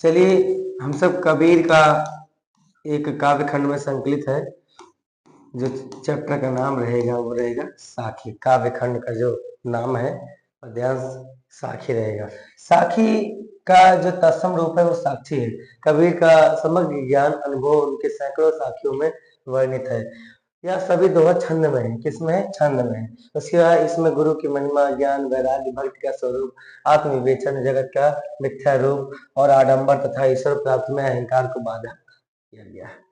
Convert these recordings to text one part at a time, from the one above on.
चलिए, हम सब कबीर का एक काव्य खंड में संकलित है। जो चैप्टर का नाम रहेगा वो रहेगा साखी। काव्य खंड का जो नाम है पद्यांश साखी रहेगा। साखी का जो तत्सम रूप है वो साक्षी है। कबीर का समग्र ज्ञान अनुभव उनके सैकड़ों साखियों में वर्णित है। यह सभी दोहा छंद में है। किसमें है? छंद में है। उसके बाद इसमें गुरु की महिमा, ज्ञान, वैराग्य, भक्ति का स्वरूप, आत्मविवेचन, जगत का मिथ्या रूप और आडंबर तथा ईश्वर प्राप्ति में अहंकार को बाधा किया गया है।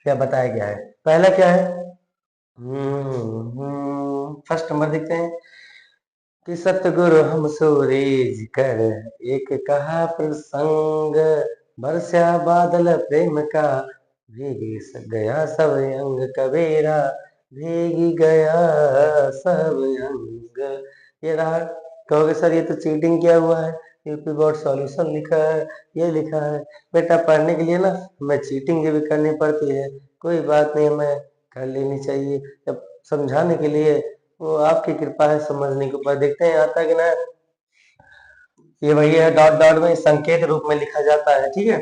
क्या बताया गया है? पहला क्या है? फर्स्ट नंबर देखते हैं कि सतगुरु हम सूरज कर एक कहा प्रसंग, बरसा बादल प्रेम का भीग गया सब अंग। कबीरा भीग गया सब अंग। ये रहा। कहोगे सर ये तो चीटिंग किया हुआ है, यूपी बोर्ड सॉल्यूशन लिखा है, ये लिखा है। बेटा पढ़ने के लिए ना हमें चीटिंग भी करनी पड़ती है, कोई बात नहीं, हमें कर लेनी चाहिए। जब समझाने के लिए वो आपकी कृपा है समझने के ऊपर। देखते हैं आता है कि ना। ये वही है, डॉट डॉट में संकेत रूप में लिखा जाता है। ठीक है,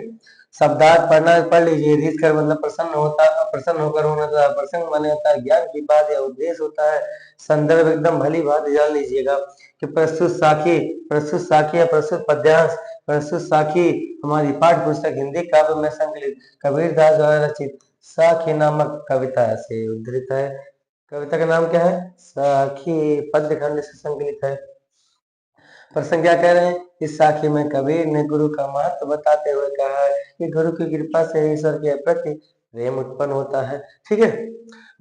शब्दार्थ पढ़ना पढ़ लीजिए। रीत कर मतलब प्रसन्न होता, प्रसन्न होकर होना था। प्रसंग माने होता है ज्ञान की बात या उद्देश्य होता है। संदर्भ एकदम भली बात जान लीजिएगा कि प्रस्तुत साखी या प्रस्तुत पद्यांश, प्रस्तुत साखी हमारी पाठ्य पुस्तक हिंदी काव्य में संकलित कबीरदास द्वारा रचित साखी नामक कविता से उद्धृत है। कविता का नाम क्या है? साखी। पद्य खंड से संकलित है। प्रसंग क्या कह रहे हैं? इस साखी में कबीर ने गुरु का महत्व बताते हुए कहा है कि गुरु की कृपा से ईश्वर के प्रति प्रेम उत्पन्न होता है। ठीक है,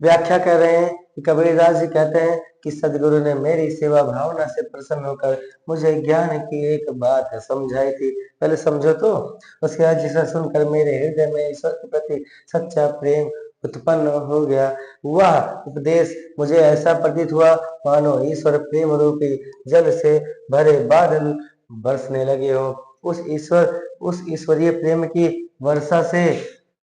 व्याख्या कर रहे हैं कि कबीरदास जी कहते हैं कि सदगुरु ने मेरी सेवा भावना से प्रसन्न होकर मुझे ज्ञान की एक बात समझाई थी। पहले समझो तो। उसके बाद जिसे सुनकर मेरे हृदय में ईश्वर के प्रति सच्चा प्रेम उत्पन्न हो गया। वह उपदेश मुझे ऐसा प्रतीत हुआ मानो ईश्वर प्रेम रूपी जल से भरे बादल बरसने लगे हो। उस ईश्वरीय प्रेम की वर्षा से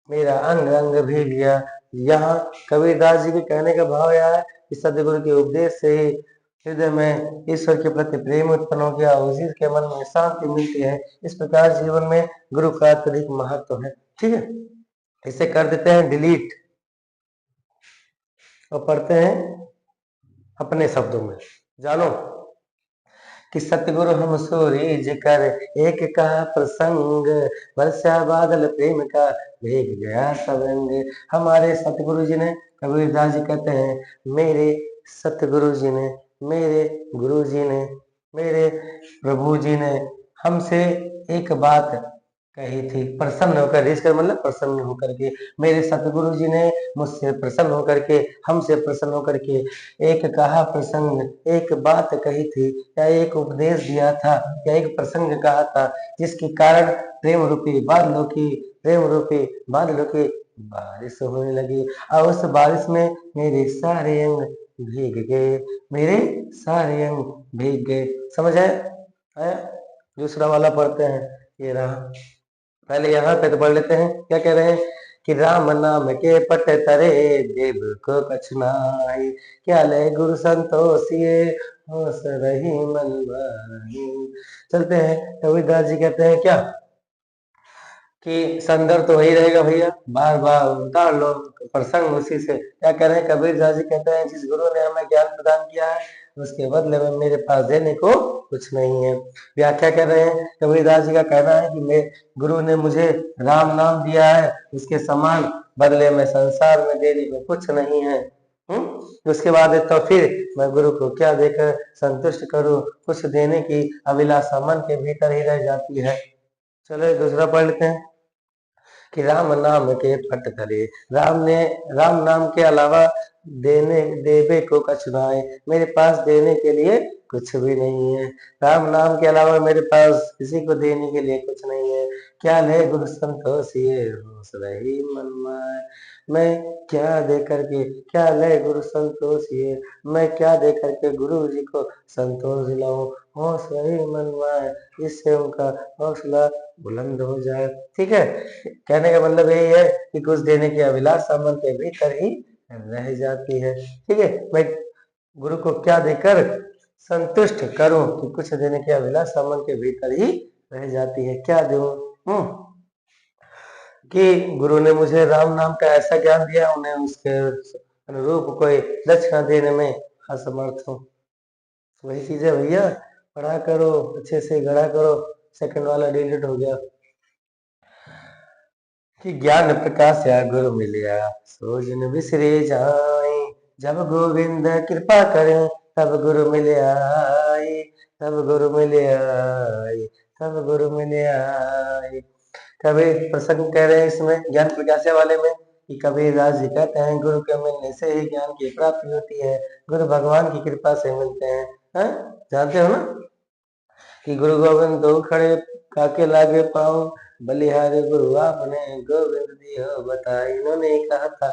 मेरा अंग अंग भीग गया। यहाँ कबीरदास जी के कहने का भाव यह है कि सदगुरु के उपदेश से ही हृदय में ईश्वर के प्रति प्रेम उत्पन्न हो गया, उसी के मन में शांति मिलती है। इस प्रकार जीवन में गुरु का अत्यधिक महत्व है। ठीक है, इसे कर देते हैं डिलीट और पढ़ते हैं अपने शब्दों में। जानो कि सतगुरु हम सूरज कर एक का प्रसंग, वर्षा बादल प्रेम का भीग गया सब अंग। हमारे सतगुरु जी ने, कबीरदास जी कहते हैं, मेरे सतगुरु जी ने, मेरे गुरु जी ने, मेरे प्रभु जी ने हमसे एक बात कही थी। प्रसन्न होकर, इसका मतलब प्रसन्न होकर के। मेरे सतगुरु जी ने मुझसे प्रसन्न होकर के, हमसे प्रसन्न होकर के एक कहा प्रसंग, एक बात कही थी या एक उपदेश दिया था या एक प्रसंग कहा था, जिसके कारण प्रेम रूपी बादलों की बारिश होने लगी और उस बारिश में मेरे सारे अंग भीग गए, मेरे सारे अंग भीग गए। समझ आया? दूसरा वाला पढ़ते हैं। ये रहा। पहले यहाँ पे तो पढ़ लेते हैं। क्या कह रहे हैं कि राम नाम के पट तरे देव को कछनाई, क्या ले गुरु संतोषिए होश रही मन माही। चलते हैं। कबीरदास जी कहते हैं क्या कि संदर्भ तो वही रहेगा भैया, बार बार उतार लो प्रसंग उसी से। क्या कह रहे हैं कबीरदास जी? कहते हैं जिस गुरु ने हमें ज्ञान प्रदान किया है उसके बदले में मेरे पास देने को कुछ नहीं है। व्याख्या कर रहे हैं। कबीरदास जी का कहना है कि मैं गुरु ने मुझे राम नाम दिया है, उसके समान बदले में संसार में देने को कुछ नहीं है। उसके बाद तो फिर मैं गुरु को क्या देकर संतुष्ट करूं? कुछ देने की अभिलाषा मन के भीतर ही रह जाती है। चलो दूसरा पढ़ लेते हैं कि राम नाम के पट करे, राम नाम के अलावा देवे को कछुनाए, मेरे पास देने के लिए कुछ भी नहीं है। राम नाम के अलावा मेरे पास किसी को देने के लिए कुछ नहीं है। क्या ले गुरु संतोषिए होश रही मन माय, मैं क्या दे करके, क्या ले गुरु संतोषिए, मैं क्या दे करके गुरु जी को संतोष दिलाऊं, होश रही मन माय, जिससे उनका हौसला बुलंद हो जाए। ठीक है, कहने का मतलब यही है कि कुछ देने की अभिलाषा मन के भीतर ही रह जाती है। ठीक है, मैं गुरु को क्या देकर संतुष्ट करूं कि कुछ देने की अभिलाषा मन के भीतर ही रह जाती है। क्या दूं? हम्म कि गुरु ने मुझे राम नाम का ऐसा ज्ञान दिया, उन्हें उसके अनुरूप कोई दक्षिणा देने में असमर्थ हूँ। वही चीज है भैया, पढ़ा करो अच्छे से, गढ़ा करो। सेकंड वाला डिलीट हो गया कि ज्ञान प्रकाश या गुरु मिलिया सो जिन बिसरे जाए, जब गोविंद कृपा करें तब गुरु मिले आए, तब गुरु मिले आए, तब गुरु मिले आए। कबीर प्रसंग कह रहे हैं इसमें ज्ञान प्रकाश वाले में कि कबीर दास जी कहते हैं गुरु के मिलने से ही ज्ञान की प्राप्ति होती है, गुरु भगवान की कृपा से मिलते हैं। हैं? जानते हो ना कि गुरु गोविंद दो खड़े काके लागे पाओ, बलिहारी गुरु आपने गोविंद दियो बताए। इन्होंने ही कहा था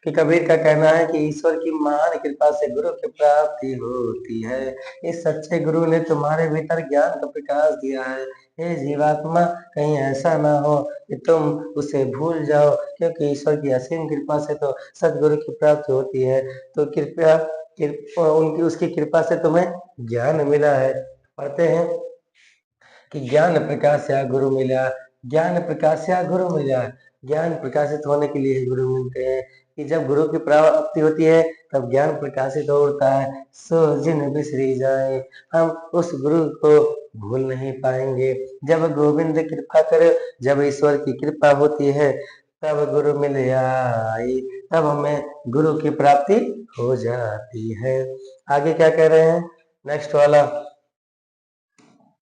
कि कबीर का कहना है कि ईश्वर की महान कृपा से गुरु की प्राप्ति होती है। इस सच्चे गुरु ने तुम्हारे भीतर ज्ञान का प्रकाश दिया है। हे जीवात्मा, कहीं ऐसा ना हो कि तुम उसे भूल जाओ, क्योंकि ईश्वर की असीम कृपा से तो सदगुरु की प्राप्ति होती है। तो कृपया उनकी उसकी कृपा से तुम्हें ज्ञान मिला है। पढ़ते हैं कि ज्ञान प्रकाशया गुरु मिला, ज्ञान प्रकाशया गुरु मिला। ज्ञान प्रकाशित होने के लिए गुरु मिलते हैं कि जब गुरु की प्राप्ति होती है तब ज्ञान प्रकाशित होता है। सो जिन बिसरी जाए, हम उस गुरु को भूल नहीं पाएंगे। जब गोविंद कृपा करे, जब ईश्वर की कृपा होती है, तब गुरु मिल आई, तब हमें गुरु की प्राप्ति हो जाती है। आगे क्या कह रहे हैं नेक्स्ट वाला,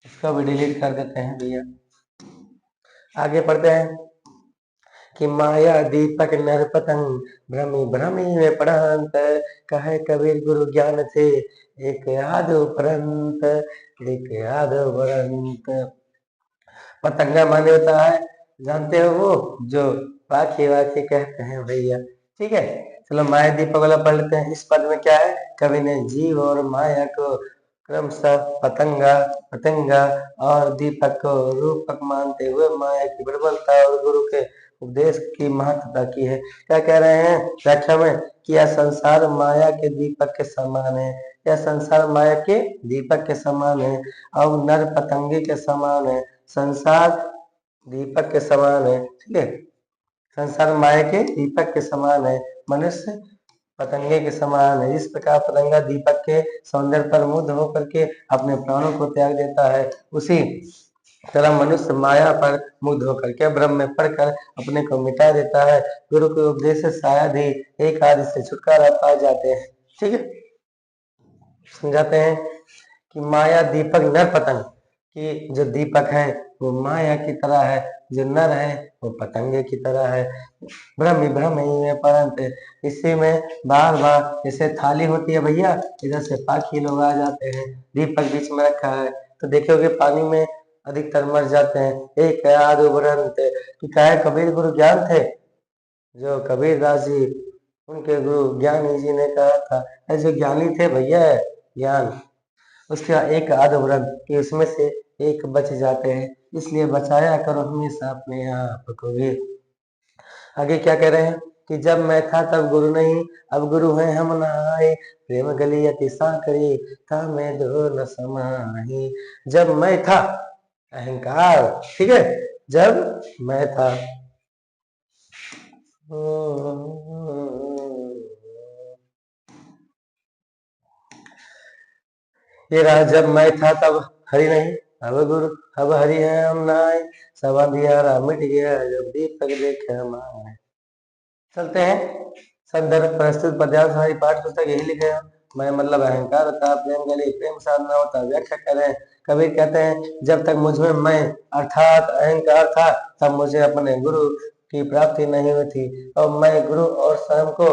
इसको भी डिलीट कर देते हैं भैया। आगे पढ़ते हैं कि माया दीपक नर पतंग भ्रमी भ्रमी में पढ़ंत, कहे कबीर गुरु ज्ञान थे एक याद उपरंत, एक याद उपरंत। पतंगा माने होता है, जानते हो वो जो पाखी वाखी कहते हैं भैया। ठीक है, चलो माया दीपक वाला पढ़ लेते हैं। इस पद में क्या है, कवि ने जीव और माया को क्रमशः पतंगा पतंगा और दीपक को रूपक मानते हुए माया की प्रबलता और गुरु के उपदेश की महत्वता की है। क्या कह रहे हैं व्याख्या में कि यह संसार माया के दीपक के समान है, यह संसार माया के दीपक के समान है और नर पतंगे के समान है। संसार दीपक के समान है, ठीक है, संसार माया के दीपक के समान है, मनुष्य पतंगे के समान है। इस प्रकार पतंगा दीपक के सौंदर्य पर मुग्ध होकर के अपने प्राणों को त्याग देता है, उसी तरह मनुष्य माया पर मुग्ध होकर के ब्रह्म में पढ़कर अपने को मिटा देता है। गुरु के उपदेश से शायद ही एक आदि से छुटकारा पा जाते हैं। ठीक है, समझाते हैं कि माया दीपक नर पतंग, कि जो दीपक है वो माया की तरह है, जो नर है वो पतंगे की तरह है। भ्रम ही भ्रम ही है परंत, इसी में बार बार जैसे थाली होती है भैया, इधर से पाखी लोग आ जाते हैं, दीपक बीच में रखा है तो देखोगे पानी में अधिकतर मर जाते हैं। एक याद उभरंत, कि कहे कबीर गुरु ज्ञान थे, जो कबीर दास जी उनके गुरु ज्ञानी जी ने कहा था ऐसे ज्ञानी थे भैया ज्ञान, उसका एक आध व्रत कि उसमें से एक बच जाते हैं, इसलिए बचाया करो हमेशा अपने आप को भी। आगे क्या कह रहे हैं कि जब मैं था तब गुरु नहीं, अब गुरु है हम नहाए, प्रेम गली अति साकरी था मैं दो न समाही। जब मैं था, अहंकार, ठीक है, जब मैं था, ये रहा जब मैं था तब हरि नहीं, अब गुरु अब हरि है हम नाय, सब अंधियारा मिट गया जब दीपक देखे हमारे। चलते हैं, संदर्भ प्रस्तुत पद्यांश हमारी पाठ पुस्तक यही लिखे हैं। मैं मतलब अहंकार था, प्रेम गली प्रेम साधना होता। व्याख्या करें, कबीर कहते हैं जब तक मुझ में मैं अर्थात अहंकार था तब मुझे अपने गुरु की प्राप्ति नहीं हुई थी और मैं गुरु और स्वयं को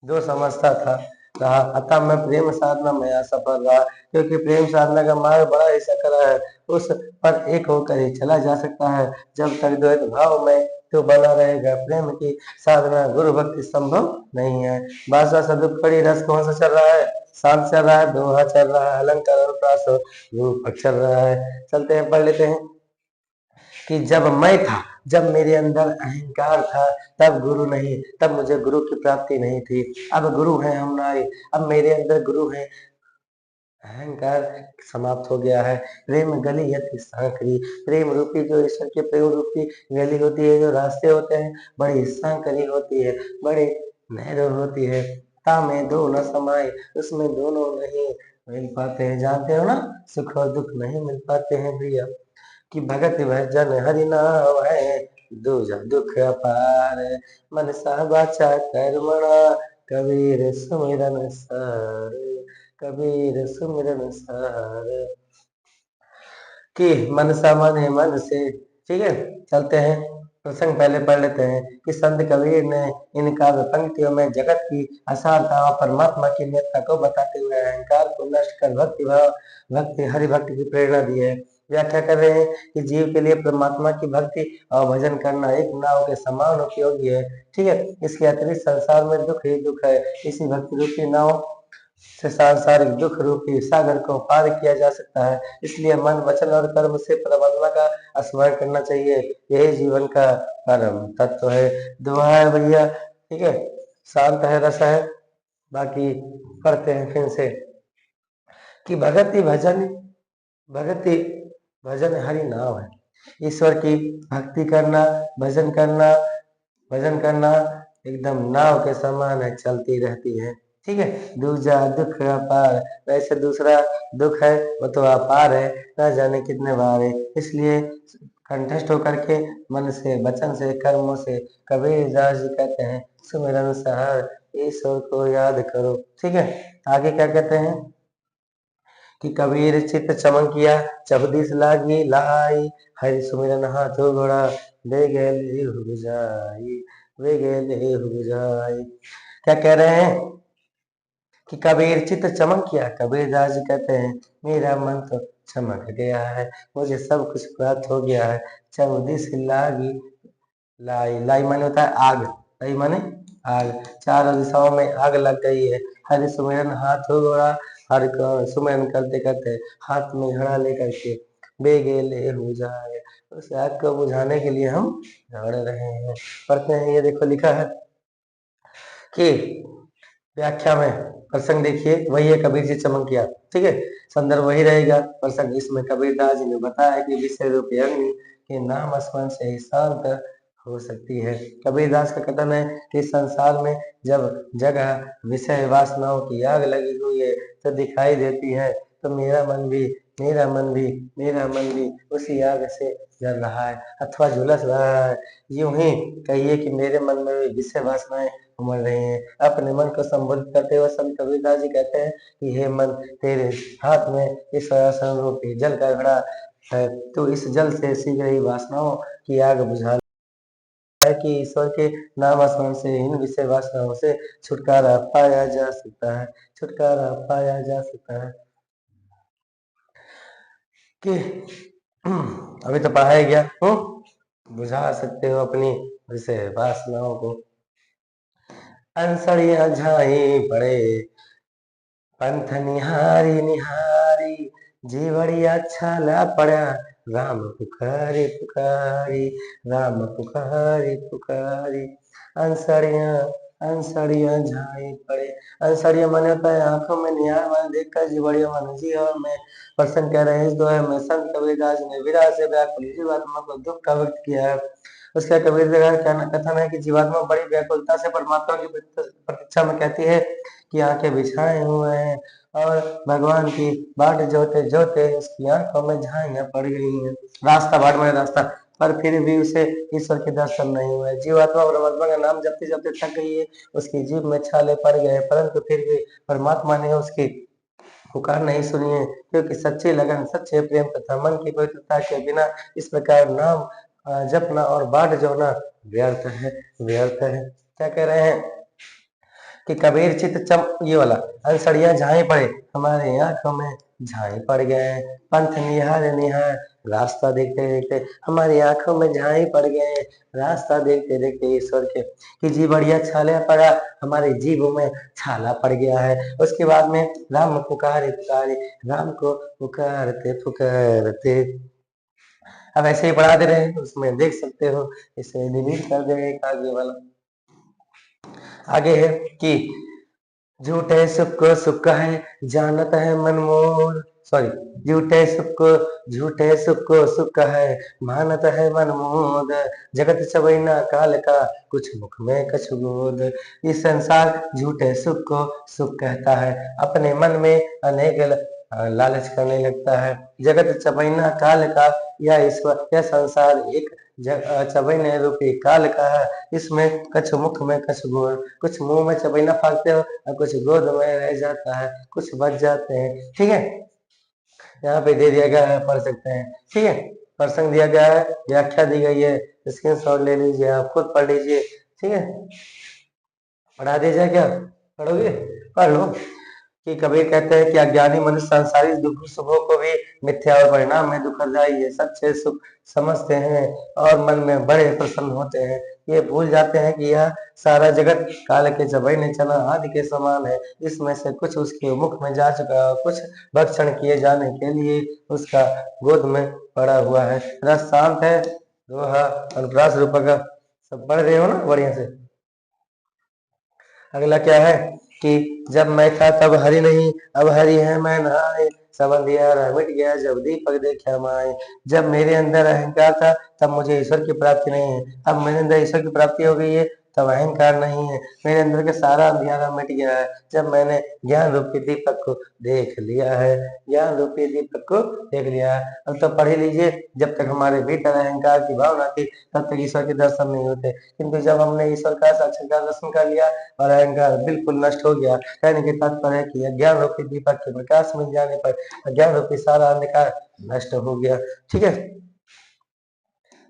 जो समझता था रहा, अतः मैं प्रेम साधना में असफल रहा, क्योंकि प्रेम साधना का मार्ग बड़ा ही सकरा है, उस पर एक होकर ही चला जा सकता है। जब तक द्वैत भाव में तो बना रहेगा, प्रेम की साधना गुरु भक्ति संभव नहीं है। भाषा सदुपकड़ी रस कौन सा चल रहा है, शांत चल रहा है, दोहा चल रहा है, अलंकार और प्रास रूपक चल रहा है। चलते हैं, पढ़ लेते हैं कि जब मैं था, जब मेरे अंदर अहंकार था तब गुरु नहीं, तब मुझे गुरु की प्राप्ति नहीं थी। अब गुरु है हम नाई, अब मेरे अंदर गुरु है, अहंकार समाप्त हो गया है। प्रेम गली यति सांकरी, प्रेम रूपी जो ईश्वर के प्रेम रूपी गली होती है, जो रास्ते होते हैं, बड़ी सांकरी होती है, बड़ी नैरो होती है। तामे दो न समाये, उसमें दोनों नहीं मिल पाते हैं। जानते हो ना, सुख और दुख नहीं मिल पाते हैं भैया। कि भगत भजन हरि नाम है, दूजा दुख अपार। मन सा बाचा कर्मणा, कबीर सुमिरन सार, कबीर सुमिरन सार। कि मन सा माने मन से। ठीक है, चलते हैं, प्रसंग पहले पढ़ लेते हैं कि संत कबीर ने इन काव्य पंक्तियों में जगत की असारता और परमात्मा की महत्ता को बताते हुए अहंकार को नष्ट कर भक्ति भाव, भक्ति हरि भक्ति की प्रेरणा दी है। व्याख्या कर रहे हैं कि जीव के लिए परमात्मा की भक्ति और भजन करना एक नाव के समान उपयोगी है। ठीक है, इसके अतिरिक्त संसार में दुख ही दुख है। इसी भक्ति रूपी नाव से सांसारिक दुख रूपी सागर को पार किया जा सकता है। इसलिए मन वचन और कर्म से परमात्मा का स्मरण करना चाहिए। यही जीवन का परम तत्व है। दुआ है भैया, ठीक है, शांत है, रस है। बाकी पढ़ते हैं फिर से कि भगति भजन हरि नाम है। ईश्वर की भक्ति करना, भजन करना, भजन करना एकदम नाव के समान है, चलती रहती है। ठीक है, दूजा दुख अपार, वैसे दूसरा दुख है वो तो अपार है, न जाने कितने बार है। इसलिए कंठस्थ होकर के मन से, वचन से, कर्मों से कबीर दास जी कहते हैं सुमिरन सहार, ईश्वर को याद करो। ठीक है, आगे क्या कहते हैं कि कबीर चित चमकिया, चबदिस लागी लाई, हरि सुमिरन हाथों घोड़ा, दे गए बुझाई, वे गए बुझाई। क्या कह रहे हैं कि कबीर चित चमक किया। कबीर दास जी कहते हैं मेरा मन तो चमक गया है, मुझे सब कुछ प्राप्त हो गया है। चबदिस लागी लाई, लाई माने होता है आग, लाई माने आग, चारों दिशाओं में आग लग गई है। हरि सुमिरन हाथों घोड़ा, हर का सुमिरन करते करते हाथ में घड़ा लेकर के बेगेले हो जाए, उस आग को बुझाने के लिए हम दौड़ रहे हैं। पढ़ते हैं, ये देखो लिखा है कि व्याख्या में प्रसंग देखिए, वही है कबीर जी चमक गया। ठीक है, संदर्भ वही रहेगा। प्रसंग इसमें कबीर दास जी ने बताया कि विषय रूपी अग्नि के नाम स्मरण से ही शांत हो सकती है। कबीर दास का कथन है कि संसार में जब जगह विषय वासनाओं की आग लगी हुई है तो दिखाई देती है, तो मेरा मन भी, मेरा मन भी, मेरा मन भी उसी आग से जल रहा है अथवा झुलस रहा है। यूं ही कहिए कि मेरे मन में भी विषय वासनाएं उमड़ रही हैं। अपने मन को संबोधित करते हुए संत कबीरदास जी कहते हैं कि हे मन, तेरे हाथ में इस रूपी जल का घड़ा है, तो इस जल से शीघ्र ही वासनाओं की आग बुझा है कि ईश्वर के नाम स्मरण से इन विषय वासनाओं से छुटकारा पाया जा सकता है, छुटकारा पाया जा सकता है। कि अभी तो पढ़ाया गया, बुझा सकते हो अपनी विषय वासनाओं को। अंसड़िया झाई पड़े, पंथ निहारी निहारी, जीवड़िया छाला पड़ा, राम पुकारी पुकारी, राम पुकारी पुकारी। अंसड़िया, अंसड़िया झाई पड़े, अंसड़िया माने होता है आंखों में निहार माने देखकर, जीवड़िया माने जी और में। प्रसन्न कह रहे हैं इस दोहे में संत कबीरदास ने विरह से व्याकुल जीवात्मा को दुख का व्यक्त किया है। उसका कबीर का कहना कथन है कि जीवात्मा बड़ी व्याकुलता से परमात्मा की प्रतीक्षा में कहती है कि आंखें बिछाए हुए हैं, और भगवान की बाट जोते जोते उसकी आंखों में झाइयां पड़ गई हैं। रास्ता, बाट में रास्ता, पर फिर भी उसे ईश्वर के दर्शन नहीं हुए। जीवात्मा परमात्मा का नाम जपते जपते थक गई है, उसकी जीभ में छाले पड़ गए, परंतु फिर भी परमात्मा ने उसकी पुकार नहीं सुनी है, क्योंकि सच्ची लगन, सच्चे प्रेम तथा मन की पवित्रता के बिना इस प्रकार नाम जपना और बाट जोना व्यर्थ है, व्यर्थ है। क्या कह रहे हैं कि कबीर चित चम, ये वाला, अंसड़िया झाई पड़े, हमारे आंखों में झाई पड़ गए, पंथ निहार निहार, रास्ता देखते देखते हमारी आंखों में झाई पड़ गए, रास्ता देखते देखते ईश्वर के कि जी बढ़िया छाले पड़ा, हमारे जीवों में छाला पड़ गया है। उसके बाद में राम पुकारे पुकारे, राम को पुकारते पुकारते। अब ऐसे ही बढ़ा दे रहे हैं, उसमें देख सकते हो, इसे डिलीट कर देंगे आगे वाला। आगे है कि झूठे सुख को सुख है जानत है मनमोद, सॉरी, झूठे सुख को झूठे सुख को सुख है मानत है मनमोद। जगत चबैना काल का कुछ मुख में कछु गोद। इस संसार झूठे सुख को सुख कहता है, अपने मन में अनेक लालच करने लगता है। जगत चबैना काल का, यह ईश्वर, यह संसार एक चबैने रूपी काल का है। इसमें कछु मुख में कछु गोद, कुछ मुंह में चबैना फाड़ते हो और कुछ गोद में रह जाता है, कुछ बच जाते हैं। ठीक है, यहाँ पे दे दिया गया है, पढ़ सकते हैं। ठीक है, प्रसंग दिया गया है, व्याख्या दी गई है, स्क्रीनशॉट ले लीजिए, आप खुद पढ़ लीजिए। ठीक है, पढ़ा दिया जाए क्या? पढ़ोगे? पढ़ लो। कि कबीर कहते हैं कि अज्ञानी मनुष्य सांसारिक दुख सुखों को भी मिथ्या और परिणाम में दुखदायी है सच्चे सुख समझते हैं और मन में बड़े प्रसन्न होते हैं। ये भूल जाते हैं कि यह सारा जगत काल के चबैने चना आदि के समान है। इसमें से कुछ उसके मुख में जा चुका है और कुछ भक्षण किए जाने के लिए उसका गोद में पड़ा हुआ है। रस शांत है, दोहा अनुप्रास रूपक का सब पढ़ रहे हो ना बढ़िया से। अगला क्या है कि जब मैं था तब हरि नहीं, अब हरि है मैं नहाए, सब अंधियारा मिट गया जब दीपक देखा माए। जब मेरे अंदर अहंकार था तब मुझे ईश्वर की प्राप्ति नहीं है, अब मेरे अंदर ईश्वर की प्राप्ति हो गई है तब अहंकार नहीं है। मेरे अंदर का सारा अंधियारा मिट गया है जब मैंने ज्ञान रूपी दीपक को देख लिया है, ज्ञान रूपी दीपक को देख लिया है। अब तो पढ़ ही लीजिए, जब तक हमारे भीतर अहंकार की भावना थी तब तक ईश्वर के दर्शन नहीं होते, किंतु जब हमने ईश्वर का साक्षात्कार दर्शन कर लिया और अहंकार बिल्कुल नष्ट हो गया, कहने के तात्पर्य है कि अज्ञान रूपी दीपक के प्रकाश मिल जाने पर अज्ञान रूपी सारा अंधकार नष्ट हो गया। ठीक है,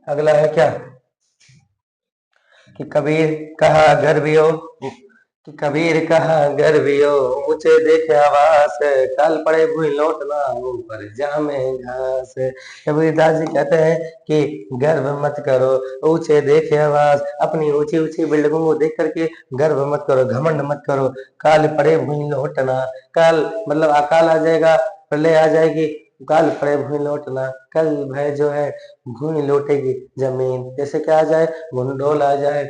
अगला है क्या कि कबीर कहा गर्वियो, कि कबीर कहा गर्वियो ऊंचे देखे आवास, कल पड़े भूई लौटना ऊपर जामे घास। कबीरदास जी कहते हैं कि गर्व मत करो, ऊंचे देखे आवास, अपनी ऊंची ऊंची बिल्डिंगों को देख करके गर्व मत करो, घमंड मत करो। काल पड़े भूई लौटना, काल मतलब अकाल आ जाएगा, प्रलय आ जाएगी, काल पड़े भूई लौटना, कल भय जो है भूमि लौटेगी जमीन, जैसे क्या आ जाए, गुंडोल आ जाए,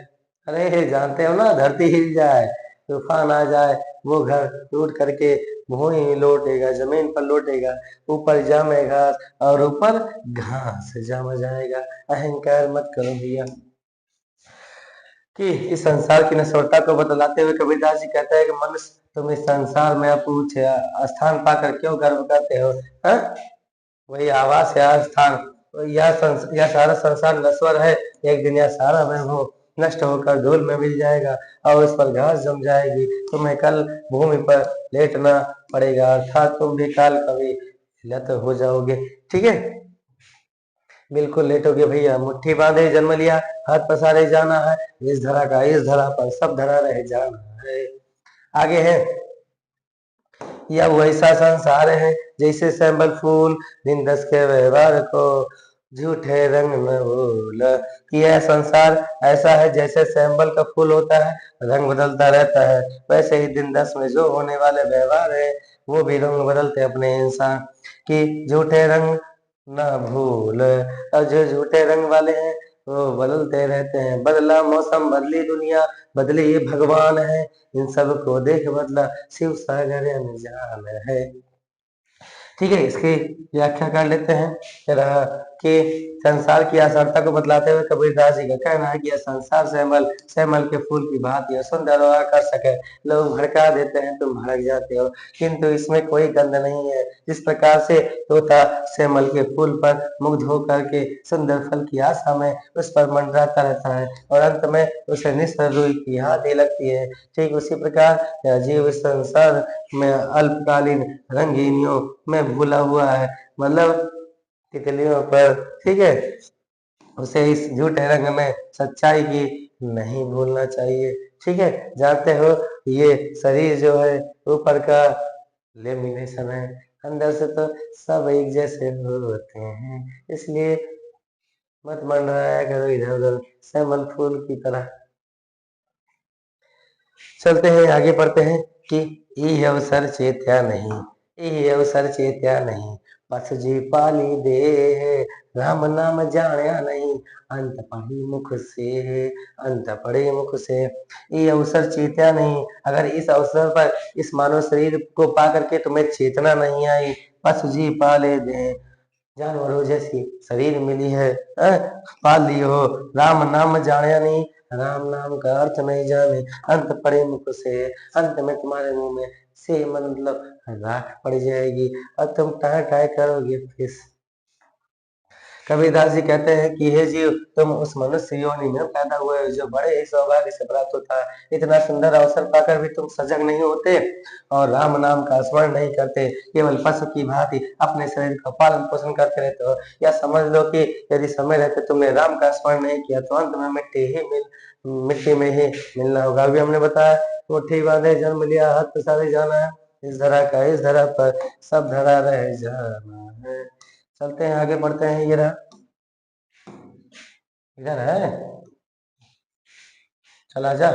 अरे जानते हो ना, धरती हिल जाए, तूफान आ जाए, वो घर टूट करके भूमि लौटेगा, जमीन पर लौटेगा, ऊपर जामेगा और ऊपर घास जम जाएगा। अहंकार मत करो भैया। कि इस संसार की नश्वरता को बतलाते हुए कबीरदास जी कहते हैं कि मनुष्य तुम इस संसार में अपूछ स्थान पाकर क्यों गर्व करते हो? हा? वही आवास है स्थान, यह सारा संसार नश्वर है, एक दिन यह सारा वैभव नष्ट होकर धूल में मिल जाएगा और उस पर घास जम जाएगी। तुम्हें कल भूमि पर लेटना पड़ेगा, अर्थात तुम भी काल कभी लत हो जाओगे। ठीक है, बिल्कुल लेटोगे भैया, मुट्ठी बांधे जन्म लिया, हाथ पसारे जाना है, इस धरा का इस धरा पर सब धरा रह जाना है। आगे है, या वैसा संसार है जैसे सैंबल फूल, दिन दस के व्यवहार को झूठे रंग में भूल। कि यह संसार ऐसा है जैसे सैंबल का फूल होता है, रंग बदलता रहता है, वैसे ही दिन दस में जो होने वाले व्यवहार है वो भी रंग बदलते अपने इंसान। कि झूठे रंग ना भूल, और जो झूठे रंग वाले हैं वो बदलते रहते हैं। बदला मौसम बदली दुनिया, बदली ये भगवान है, इन सब को देख बदला शिव सागर अनजान है। ठीक है, इसकी व्याख्या कर लेते हैं। फिर कि संसार की असरता को बतलाते हुए कबीरदास जी का कहना है कि यह संसार सैमल सैमल के फूल की भांति है, सुंदर और आकर्षक है, लोग भड़का देते हैं तुम भड़क जाते हो, किंतु इसमें कोई गंध नहीं है। जिस प्रकार से तोता सैमल के फूल पर मुग्ध होकर के सुंदर फल की आशा में उस पर मंडराता रहता है और अंत में उसे निस्तर रुई की हाथी लगती है, ठीक उसी प्रकार यह जीव इस संसार में अल्पकालीन रंगीनियों में भूला हुआ है, मतलब तितलियों पर। ठीक है, उसे इस झूठे रंग में सच्चाई की नहीं भूलना चाहिए। ठीक है, जानते हो ये शरीर जो है ऊपर का लेमिनेशन है, अंदर से तो सब एक जैसे होते हैं, इसलिए मत मंडराया करो इधर उधर सैमल फूल की तरह। चलते हैं आगे, पढ़ते हैं कि ई अवसर चेत्या नहीं, ई अवसर चेत्या नहीं, पस जी पाली दे, राम नाम जाण्या नहीं, अंत पढ़ी मुख से, अंत पढ़े मुख से। ये अवसर चेत्या नहीं, अगर इस अवसर पर इस मानव शरीर को पा करके तुम्हें चेतना नहीं आई, पस जी पाले दे, जानवरों जैसी शरीर मिली है, पाल ली हो, राम नाम जाने नहीं, राम नाम का अर्थ नहीं जाने, अंत पड़े मुख से, अंत में तुम्हारे मुंह में से मतलब राख पड़ जाएगी और तुम टाय टाय करोगे फिर। कबीरदास जी कहते हैं कि हे जीव, तुम उस मनुष्य योनि में पैदा हुए हो जो बड़े ही सौभाग्य से प्राप्त होता है। इतना सुंदर अवसर पाकर भी तुम सजग नहीं होते और राम नाम का स्मरण नहीं करते, केवल पशु की भांति अपने शरीर का पालन पोषण करते रहते हो। या समझ लो कि यदि समय रहते तुमने राम का स्मरण नहीं किया तो अंत में मिट्टी में ही मिलना होगा। अभी हमने बताया, मुट्ठी बांधे जन्म लिया, हाथ पसारे जाना है, इस धरा का इस धरा पर सब धरा रह जाना है। चलते हैं आगे, बढ़ते हैं। ये रहा, इधर है, चला जा।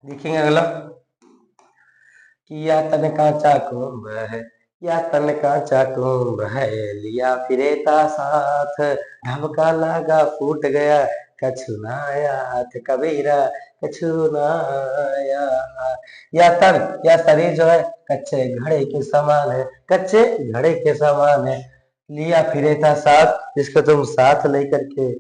देखेंगे अगला, कि या तन कांचा कुंभ है, या तन कांचा कुंभ है, लिया फिरेता साथ, ढबका लागा फूट गया, कछु ना आया हाथ, कबीरा कछु ना आया हाथ। या तन, या शरीर जो है कच्चे घड़े के समान है, कच्चे घड़े के समान है, लिया फिरेता साथ, जिसको तुम साथ लेकर के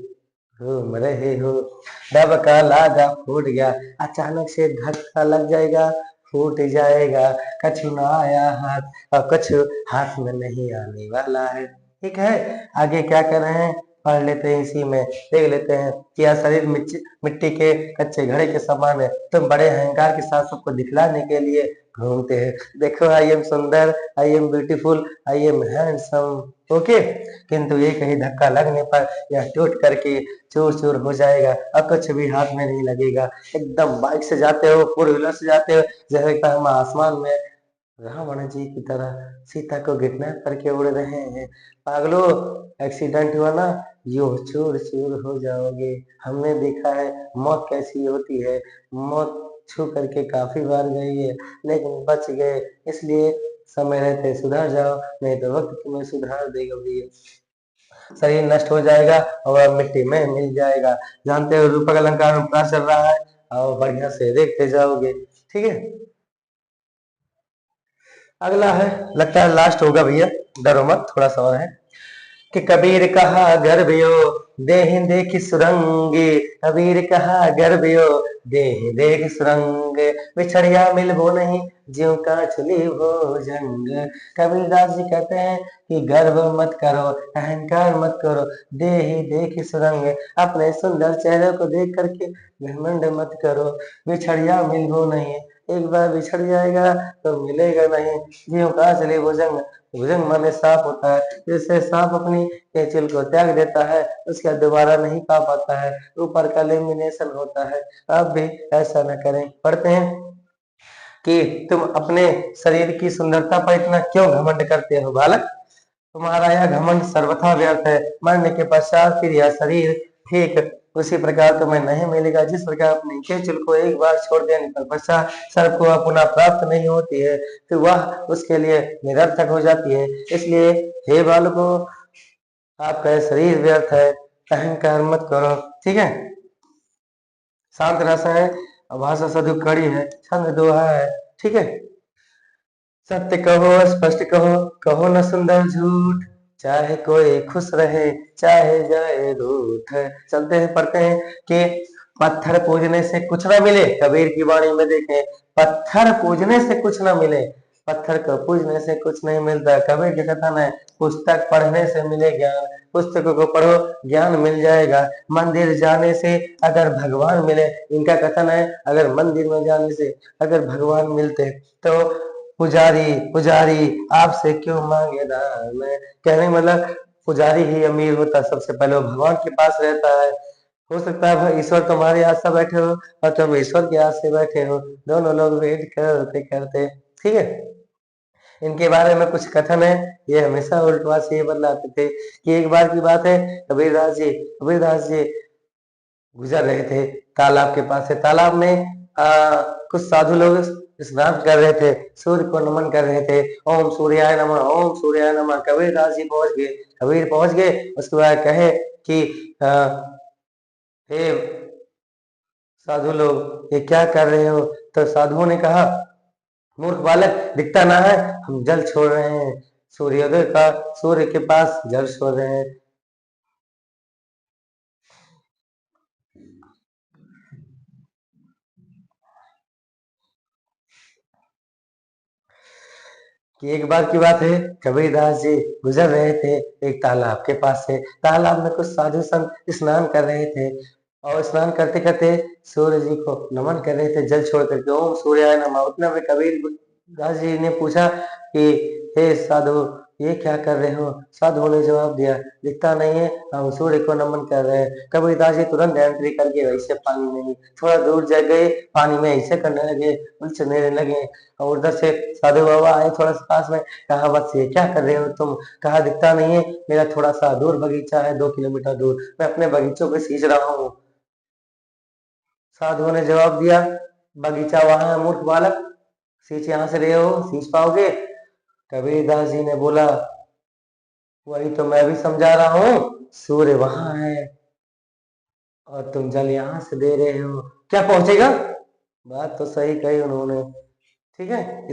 घूम रहे हो, ढबका लागा फूट गया, अचानक से धक्का लग जाएगा, फूट जाएगा, कछु ना आया हाथ और कछु हाथ में नहीं आने वाला है। ठीक है, आगे क्या कर रहे हैं पढ़ लेते हैं, इसी में देख लेते हैं कि यह शरीर मिट्टी के कच्चे घड़े के समान है, तुम बड़े अहंकार के साथ सबको दिखलाने के लिए घूमते हैं। देखो, आई एम सुंदर, I am beautiful, I am handsome, okay. किंतु एक ही धक्का लगने पर यह टूट करके चूर चूर हो जाएगा और कुछ भी हाथ में नहीं लगेगा। एकदम बाइक से जाते हो, फोर व्हीलर से जाते हो, जैसे लगता है हम आसमान में रावण जी की तरह सीता को किडनैप करके उड़ रहे हैं। पागलो, एक्सीडेंट हुआ ना, यूं चूर चूर हो जाओगे। हमने देखा है मौत कैसी होती है, मौत छू करके काफी बार गई है लेकिन बच गए, इसलिए समय रहते सुधर जाओ, नहीं तो वक्त तुम्हें सुधार देगा भैया। शरीर नष्ट हो जाएगा और वह मिट्टी में मिल जाएगा। जानते हो रूपक अलंकार में चल रहा है, और बढ़िया से देखते जाओगे। ठीक है, अगला है, लगता है लास्ट होगा भैया, डरो मत, थोड़ा सा और है। कि कबीर कहा गर्भियो, देह देख सुरंगे, कबीर कहा गर्भियो, देह देख सुरंग, बिछड़िया मिलबो नहीं, ज्यों का चली वो जंग। कबीरदास जी कहते हैं कि गर्व मत करो, अहंकार मत करो, देह देख सुरंग, अपने सुंदर चेहरे को देख करके घमंड मत करो, बिछड़िया मिलबो नहीं, एक बार बिछड़ जाएगा तो मिलेगा नहीं, ज्यों का चले वो जंग। भुजंग माने सांप होता है, जैसे सांप अपनी केंचुल को त्याग देता है उसका दोबारा नहीं पा पाता है, ऊपर का लेमिनेशन होता है। आप भी ऐसा न करें। पढ़ते हैं कि तुम अपने शरीर की सुंदरता पर इतना क्यों घमंड करते हो बालक, तुम्हारा यह घमंड सर्वथा व्यर्थ है, मरने के पश्चात फिर यह शरीर ठीक उसी प्रकार तुम्हें नहीं मिलेगा जिस प्रकार अपनी केंचुल को एक बार छोड़ देने पर पश्चात सर्प को पुनः प्राप्त नहीं होती है, तो वह उसके लिए निरर्थक हो जाती है। इसलिए हे बालकों, आपका यह शरीर व्यर्थ है, अहंकार मत करो। ठीक है, शांत रस है, भाषा सदु कड़ी है, छंद दोहा है। ठीक है, सत्य कहो, स्पष्ट कहो, कहो न सुंदर झूठ, चाहे कोई खुश रहे, चाहे जाए रूठ। चलते हैं, पढ़ते हैं कि पत्थर पूजने से कुछ ना मिले, कबीर की वाणी में देखें, पत्थर पूजने से कुछ ना मिले, पत्थर को पूजने से कुछ नहीं मिलता। कबीर के कथन है, पुस्तक पढ़ने से मिले ज्ञान, पुस्तकों को पढ़ो ज्ञान मिल जाएगा। मंदिर जाने से अगर भगवान मिले, इनका कथन है, अगर मंदिर में जाने से अगर भगवान मिलते तो पुजारी पुजारी आपसे क्यों मांगे दान। कहने मतलब पुजारी ही अमीर होता, सबसे पहले वो भगवान के पास रहता है। हो सकता है भाई ईश्वर तुम्हारे आस से बैठे हो और तुम ईश्वर के आस से बैठे हो, दोनों लोग वेट करते करते। ठीक है, इनके बारे में कुछ कथन है। ये हमेशा उल्टवा से ये बदलाते थे कि एक बार की बात है, कबीरदास जी गुजर रहे थे तालाब के पास से। तालाब में कुछ साधु लोग स्नान कर रहे थे, सूर्य को नमन कर रहे थे। ओम सूर्याय नमः, ओम सूर्याय नमः। कबीरदास जी पहुंच गए, कबीर पहुंच गए। उसके बाद कहे कि आ, हे साधु लोग, ये क्या कर रहे हो? तो साधुओं ने कहा, मूर्ख बालक, दिखता ना है, हम जल छोड़ रहे हैं, सूर्योदय का, सूर्य के पास जल छोड़ रहे हैं। कि एक बार की बात है, कबीरदास जी गुजर रहे थे एक तालाब के पास से। तालाब में कुछ साधु संत स्नान कर रहे थे और स्नान करते करते सूर्य जी को नमन कर रहे थे, जल छोड़ करके। ओम सूर्याय नमः। उतना में कबीर दास जी ने पूछा कि हे साधु, ये क्या कर रहे हो? साधु ने जवाब दिया, दिखता नहीं है, हम सूर्य को नमन कर रहे हैं। कबीरदास जी तुरंत एंट्री करके वैसे पानी में ही थोड़ा दूर जा गए, पानी में ऐसे करने लगे, उलझने लगे। और उधर से साधु बाबा आए थोड़ा सा पास में, कहा, बस ये क्या कर रहे हो तुम? कहा, दिखता नहीं है, मेरा थोड़ा सा दूर बगीचा है, 2 किलोमीटर दूर, मैं अपने बगीचों को सींच रहा हूँ। साधुओं ने जवाब दिया, बगीचा वहां है मूर्ख बालक, सींच यहाँ से रहे हो, सींच पाओगे? कबीरदास जी ने बोला, वही तो मैं भी समझा रहा हूँ, सूर्य वहां है और तुम जल यहाँ से दे रहे हो, क्या पहुंचेगा? बात तो सही कही उन्होंने। ठीक है।